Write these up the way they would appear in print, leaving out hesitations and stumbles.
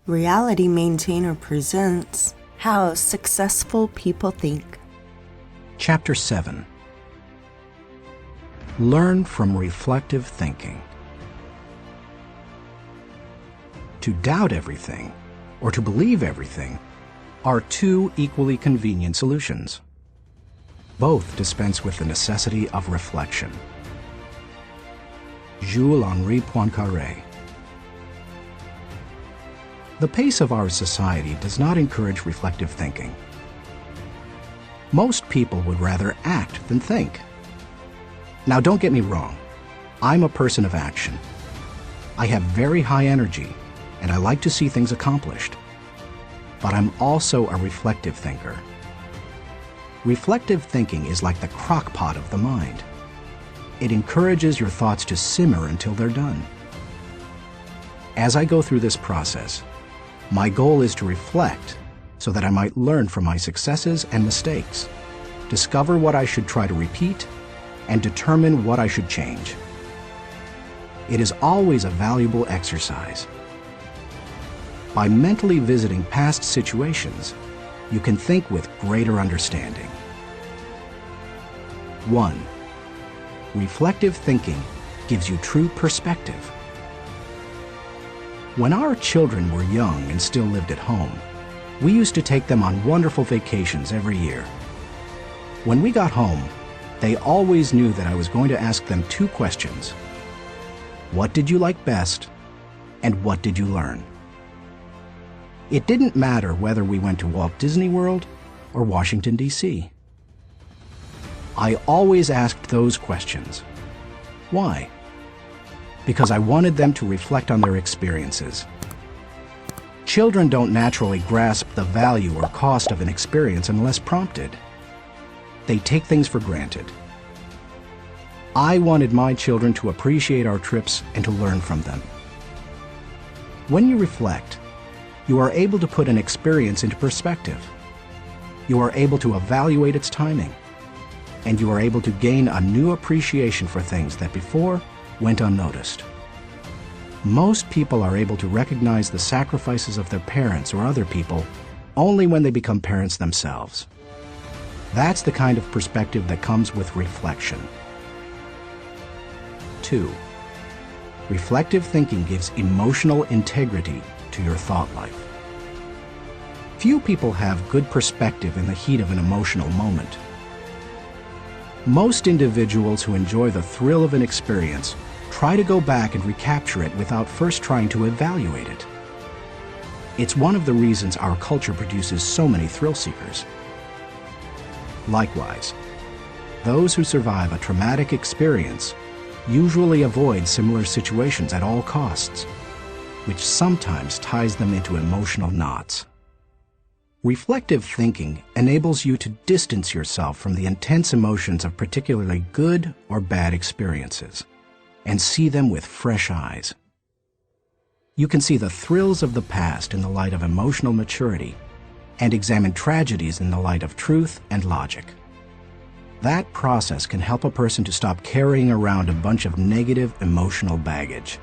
Reality Maintainer presents How Successful People Think. Chapter 7. Learn from reflective thinking. To doubt everything, or to believe everything, are two equally convenient solutions. Both dispense with the necessity of reflection. Jules-Henri Poincaré. The pace of our society does not encourage reflective thinking. Most people would rather act than think. Now, don't get me wrong. I'm a person of action. I have very high energy, and I like to see things accomplished. But I'm also a reflective thinker. Reflective thinking is like the crock pot of the mind. It encourages your thoughts to simmer until they're done. As I go through this process, my goal is to reflect so that I might learn from my successes and mistakes, discover what I should try to repeat, and determine what I should change. It is always a valuable exercise. By mentally visiting past situations, you can think with greater understanding. 1. Reflective thinking gives you true perspective. When our children were young and still lived at home, we used to take them on wonderful vacations every year. When we got home, they always knew that I was going to ask them two questions. What did you like best, and what did you learn? It didn't matter whether we went to Walt Disney World or Washington, D.C. I always asked those questions. Why? Because I wanted them to reflect on their experiences. Children don't naturally grasp the value or cost of an experience unless prompted. They take things for granted. I wanted my children to appreciate our trips and to learn from them. When you reflect, you are able to put an experience into perspective. You are able to evaluate its timing, and you are able to gain a new appreciation for things that before went unnoticed. Most people are able to recognize the sacrifices of their parents or other people only when they become parents themselves. That's the kind of perspective that comes with reflection. 2. Reflective thinking gives emotional integrity to your thought life. Few people have good perspective in the heat of an emotional moment. Most individuals who enjoy the thrill of an experience try to go back and recapture it without first trying to evaluate it. It's one of the reasons our culture produces so many thrill seekers. Likewise, those who survive a traumatic experience usually avoid similar situations at all costs, which sometimes ties them into emotional knots. Reflective thinking enables you to distance yourself from the intense emotions of particularly good or bad experiences and see them with fresh eyes. You can see the thrills of the past in the light of emotional maturity and examine tragedies in the light of truth and logic. That process can help a person to stop carrying around a bunch of negative emotional baggage.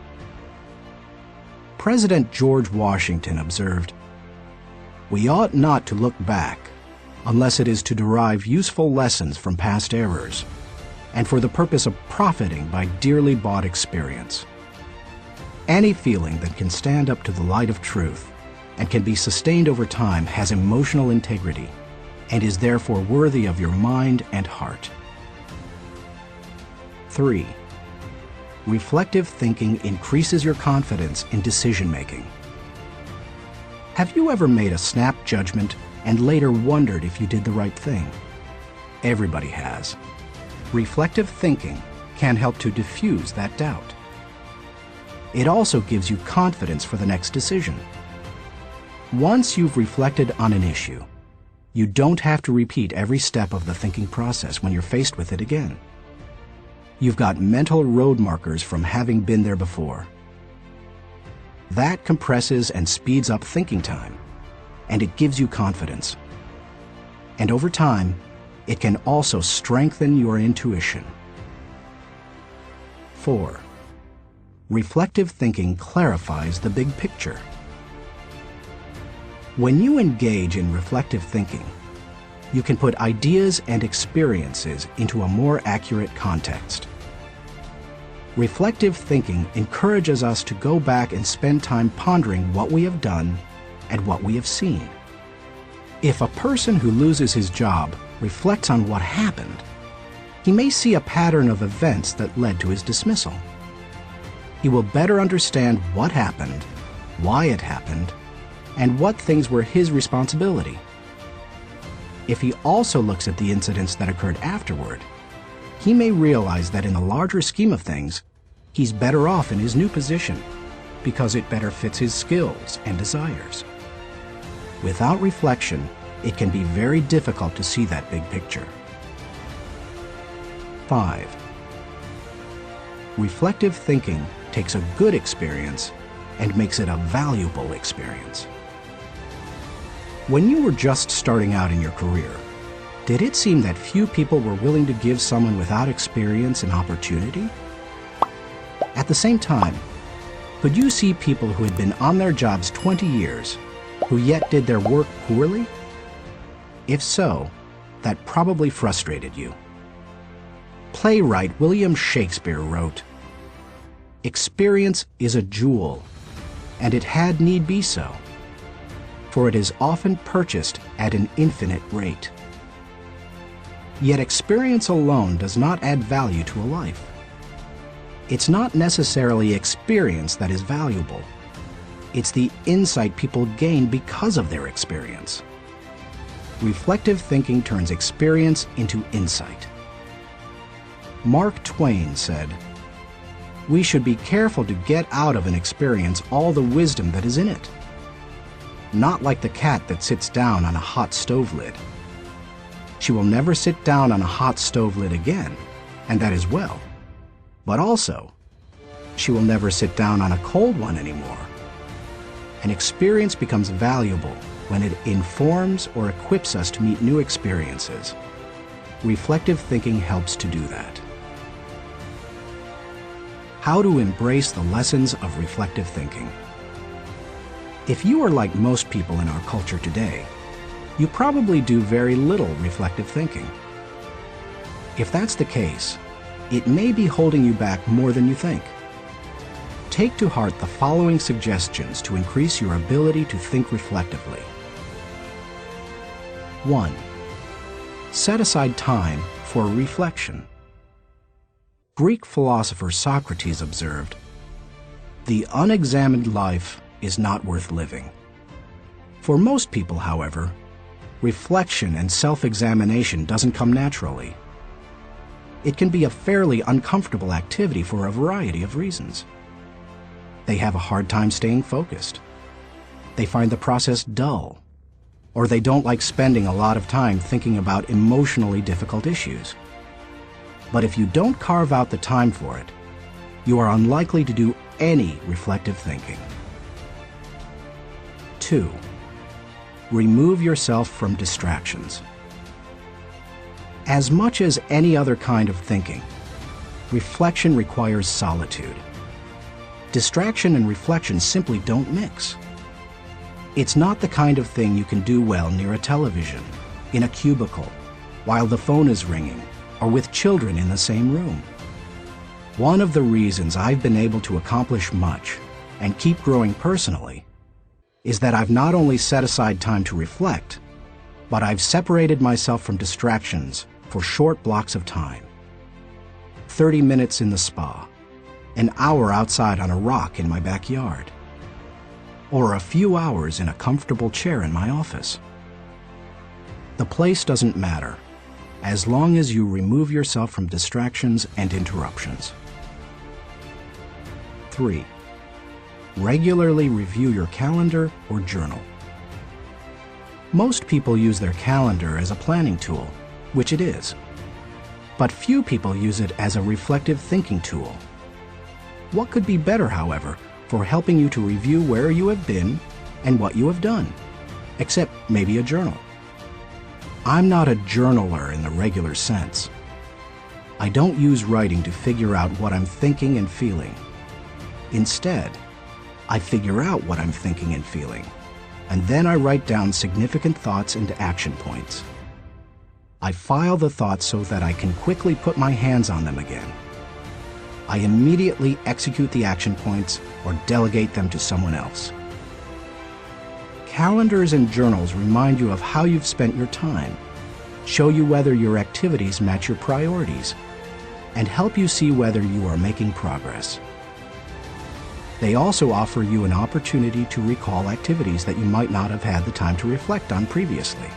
President George Washington observed, "We ought not to look back unless it is to derive useful lessons from past errors and for the purpose of profiting by dearly bought experience." Any feeling that can stand up to the light of truth and can be sustained over time has emotional integrity and is therefore worthy of your mind and heart. 3. Reflective thinking increases your confidence in decision-making. Have you ever made a snap judgment and later wondered if you did the right thing? Everybody has. Reflective thinking can help to diffuse that doubt. It also gives you confidence for the next decision. Once you've reflected on an issue, you don't have to repeat every step of the thinking process when you're faced with it again. You've got mental road markers from having been there before. That compresses and speeds up thinking time, and it gives you confidence. And over time, it can also strengthen your intuition. 4. Reflective thinking clarifies the big picture. When you engage in reflective thinking, you can put ideas and experiences into a more accurate context. Reflective thinking encourages us to go back and spend time pondering what we have done and what we have seen. If a person who loses his job reflects on what happened, he may see a pattern of events that led to his dismissal. He will better understand what happened, why it happened, and what things were his responsibility. If he also looks at the incidents that occurred afterward, he may realize that in the larger scheme of things, he's better off in his new position because it better fits his skills and desires. Without reflection, it can be very difficult to see that big picture. 5. Reflective thinking takes a good experience and makes it a valuable experience. When you were just starting out in your career, did it seem that few people were willing to give someone without experience an opportunity? At the same time, could you see people who had been on their jobs 20 years, who yet did their work poorly? If so, that probably frustrated you. Playwright William Shakespeare wrote, "Experience is a jewel, and it had need be so, for it is often purchased at an infinite rate." Yet experience alone does not add value to a life. It's not necessarily experience that is valuable. It's the insight people gain because of their experience. Reflective thinking turns experience into insight. Mark Twain said, "We should be careful to get out of an experience all the wisdom that is in it. Not like the cat that sits down on a hot stove lid. She will never sit down on a hot stove lid again, and that is well. But also, she will never sit down on a cold one anymore." An experience becomes valuable when it informs or equips us to meet new experiences. Reflective thinking helps to do that. How to embrace the lessons of reflective thinking. If you are like most people in our culture today, you probably do very little reflective thinking. If that's the case, it may be holding you back more than you think. Take to heart the following suggestions to increase your ability to think reflectively. 1. Set aside time for reflection. Greek philosopher Socrates observed, "The unexamined life is not worth living." For most people, however, reflection and self-examination doesn't come naturally. It can be a fairly uncomfortable activity for a variety of reasons. They have a hard time staying focused. They find the process dull, or they don't like spending a lot of time thinking about emotionally difficult issues. But if you don't carve out the time for it, you are unlikely to do any reflective thinking. 2. Remove yourself from distractions. As much as any other kind of thinking, reflection requires solitude. Distraction and reflection simply don't mix. It's not the kind of thing you can do well near a television, in a cubicle, while the phone is ringing, or with children in the same room. One of the reasons I've been able to accomplish much and keep growing personally is that I've not only set aside time to reflect, but I've separated myself from distractions for short blocks of time. 30 minutes in the spa, an hour outside on a rock in my backyard, or a few hours in a comfortable chair in my office. The place doesn't matter, as long as you remove yourself from distractions and interruptions. 3. Regularly review your calendar or journal. Most people use their calendar as a planning tool, which it is. But few people use it as a reflective thinking tool. What could be better, however, for helping you to review where you have been and what you have done, except maybe a journal? I'm not a journaler in the regular sense. I don't use writing to figure out what I'm thinking and feeling. Instead, I figure out what I'm thinking and feeling, and then I write down significant thoughts into action points. I file the thoughts so that I can quickly put my hands on them again. I immediately execute the action points or delegate them to someone else. Calendars and journals remind you of how you've spent your time, show you whether your activities match your priorities, and help you see whether you are making progress. They also offer you an opportunity to recall activities that you might not have had the time to reflect on previously.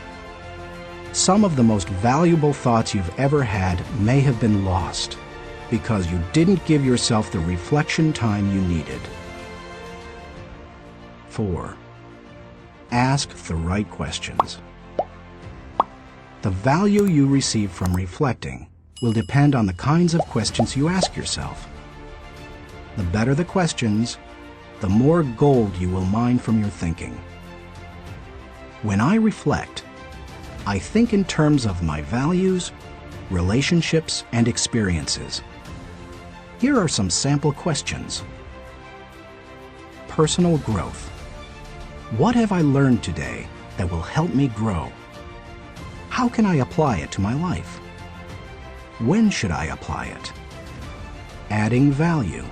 Some of the most valuable thoughts you've ever had may have been lost because you didn't give yourself the reflection time you needed. 4. Ask the right questions. The value you receive from reflecting will depend on the kinds of questions you ask yourself. The better the questions, the more gold you will mine from your thinking. When I reflect, I think in terms of my values, relationships, and experiences. Here are some sample questions. Personal growth. What have I learned today that will help me grow? How can I apply it to my life? When should I apply it? Adding value.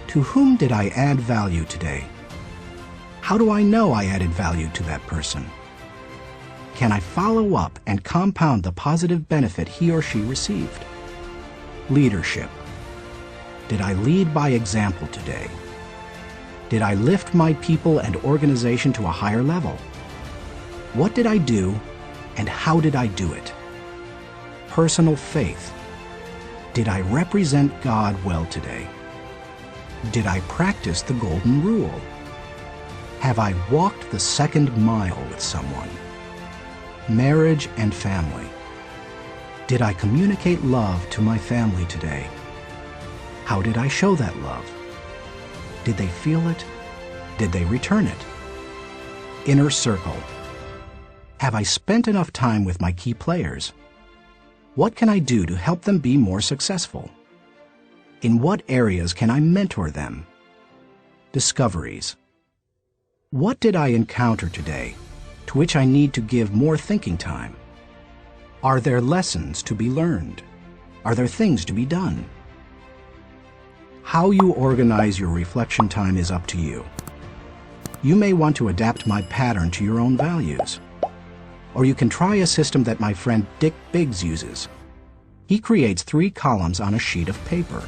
To whom did I add value today? How do I know I added value to that person? Can I follow up and compound the positive benefit he or she received? Leadership. Did I lead by example today? Did I lift my people and organization to a higher level? What did I do, and how did I do it? Personal faith. Did I represent God well today? Did I practice the golden rule? Have I walked the second mile with someone? Marriage and family. Did I communicate love to my family today? How did I show that love? Did they feel it? Did they return it? Inner circle. Have I spent enough time with my key players? What can I do to help them be more successful? In what areas can I mentor them? Discoveries. What did I encounter today to which I need to give more thinking time? Are there lessons to be learned? Are there things to be done? How you organize your reflection time is up to you. You may want to adapt my pattern to your own values. Or you can try a system that my friend Dick Biggs uses. He creates 3 columns on a sheet of paper.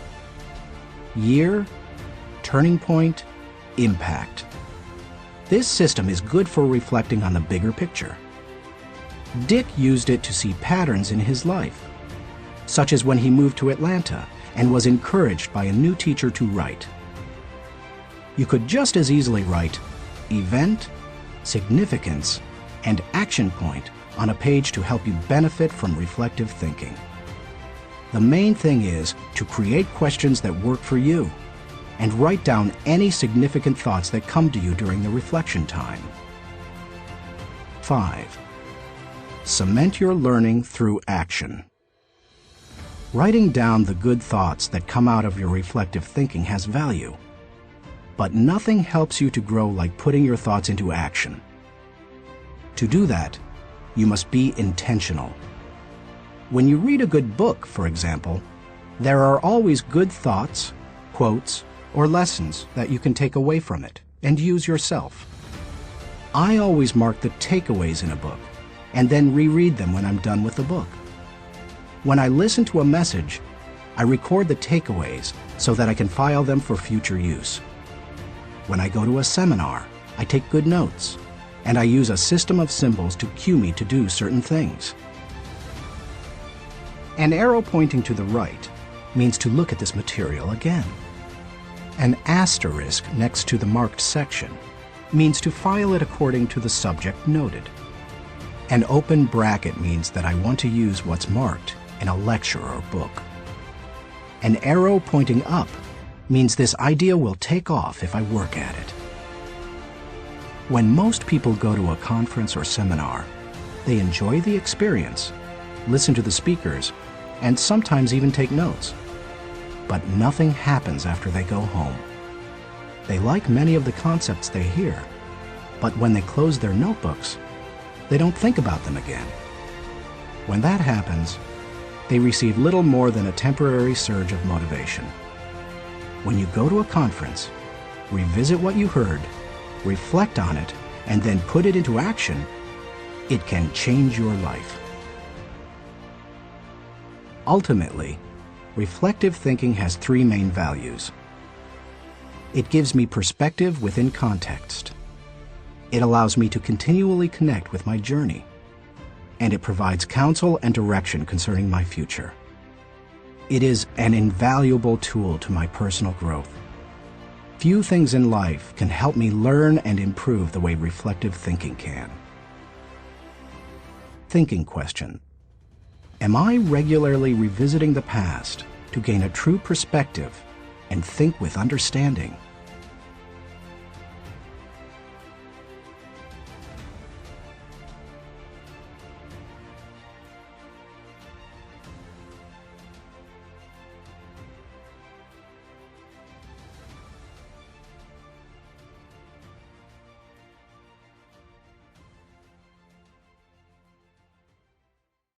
Year, turning point, impact. This system is good for reflecting on the bigger picture. Dick used it to see patterns in his life, such as when he moved to Atlanta and was encouraged by a new teacher to write. You could just as easily write event, significance, and action point on a page to help you benefit from reflective thinking. The main thing is to create questions that work for you and write down any significant thoughts that come to you during the reflection time. 5. Cement your learning through action. Writing down the good thoughts that come out of your reflective thinking has value, but nothing helps you to grow like putting your thoughts into action. To do that, you must be intentional. When you read a good book, for example, there are always good thoughts, quotes, or lessons that you can take away from it and use yourself. I always mark the takeaways in a book and then reread them when I'm done with the book. When I listen to a message, I record the takeaways so that I can file them for future use. When I go to a seminar, I take good notes, and I use a system of symbols to cue me to do certain things. An arrow pointing to the right means to look at this material again. An asterisk next to the marked section means to file it according to the subject noted. An open bracket means that I want to use what's marked in a lecture or book. An arrow pointing up means this idea will take off if I work at it. When most people go to a conference or seminar, they enjoy the experience, listen to the speakers, and sometimes even take notes. But nothing happens after they go home. They like many of the concepts they hear, But when they close their notebooks, they don't think about them again. When that happens, they receive little more than a temporary surge of motivation. When you go to a conference, revisit what you heard, reflect on it, and then put it into action, it can change your life. Ultimately, reflective thinking has three main values. It gives me perspective within context. It allows me to continually connect with my journey. And it provides counsel and direction concerning my future. It is an invaluable tool to my personal growth. Few things in life can help me learn and improve the way reflective thinking can. Thinking question. Am I regularly revisiting the past to gain a true perspective and think with understanding?